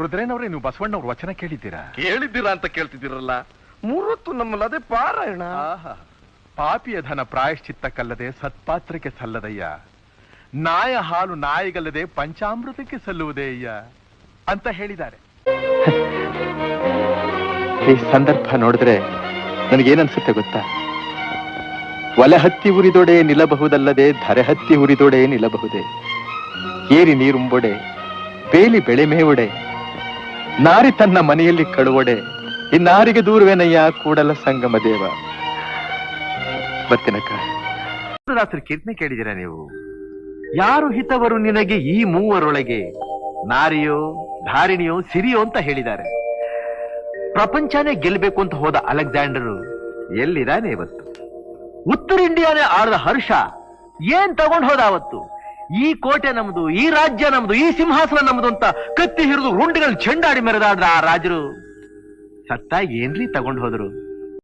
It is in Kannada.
ರುದ್ರೇನವ್ರೆ, ನೀವು ಬಸವಣ್ಣವ್ರ ವಚನ ಕೇಳಿದ್ದೀರಾ? ಕೇಳಿದ್ದೀರಾ ಅಂತ ಕೇಳ್ತಿದ್ದೀರಲ್ಲ, ಮೂರೊತ್ತು ನಮ್ಮಲ್ಲಿ ಅದೇ ಪಾರಾಯಣ. ಪಾಪಿಯ ಧನ ಪ್ರಾಯಶ್ಚಿತ್ತಕ್ಕಲ್ಲದೆ ಸತ್ಪಾತ್ರಕ್ಕೆ ಸಲ್ಲದಯ್ಯ, ನಾಯ ಹಾಲು ನಾಯಿಗಲ್ಲದೆ ಪಂಚಾಮೃತಕ್ಕೆ ಸಲ್ಲುವುದೇ ಅಯ್ಯ ಅಂತ ಹೇಳಿದ್ದಾರೆ. ಈ ಸಂದರ್ಭ ನೋಡಿದ್ರೆ ನನಗೇನನ್ಸುತ್ತೆ ಗೊತ್ತಾ? ಒಲೆ ಹತ್ತಿ ಉರಿದೊಡೆ ನಿಲ್ಲಬಹುದಲ್ಲದೆ ಧರೆ ಹತ್ತಿ ಉರಿದೊಡೆ ನಿಲ್ಲಬಹುದೇ? ಏರಿ ನೀರುಂಬೊಡೆ, ಬೇಲಿ ಬೆಳೆ ಮೇವೊಡೆ, ನಾರಿ ತನ್ನ ಮನೆಯಲ್ಲಿ ಕಳುವೊಡೆ, ಇನ್ನಾರಿಗೆ ದೂರವೇನಯ್ಯ ಕೂಡಲ ಸಂಗಮ ದೇವ. ಬರ್ತೀನಕ್ಕ. ರಾತ್ರಿ ಕೀರ್ತನೆ ಕೇಳಿದಿರಾ ನೀವು? ಯಾರು ಹಿತವರು ನಿನಗೆ ಈ ಮೂವರೊಳಗೆ, ನಾರಿಯೋ ಧಾರಿಣಿಯೋ ಸಿರಿಯೋ ಅಂತ ಹೇಳಿದ್ದಾರೆ. ಪ್ರಪಂಚನೇ ಗೆಲ್ಲಬೇಕು ಅಂತ ಹೋದ ಅಲೆಕ್ಸಾಂಡರು ಎಲ್ಲಿದ್ದಾನೆ ಇವತ್ತು? ಉತ್ತರ ಇಂಡಿಯಾನೇ ಆಳದ ಹರ್ಷ ಏನ್ ತಗೊಂಡು ಹೋದ ಅವತ್ತು? ಈ ಕೋಟೆ ನಮ್ದು, ಈ ರಾಜ್ಯ ನಮ್ದು, ಈ ಸಿಂಹಾಸನ ನಮ್ದು ಅಂತ ಕತ್ತಿ ಹಿಡಿದು ರುಂಡಿಗಳು ಚೆಂಡಾಡಿ ಮೆರೆದಾಡ್ರ ಆ ರಾಜರು. ಸತ್ತ ಏನ್ರಿ ತಗೊಂಡು ಹೋದ್ರು?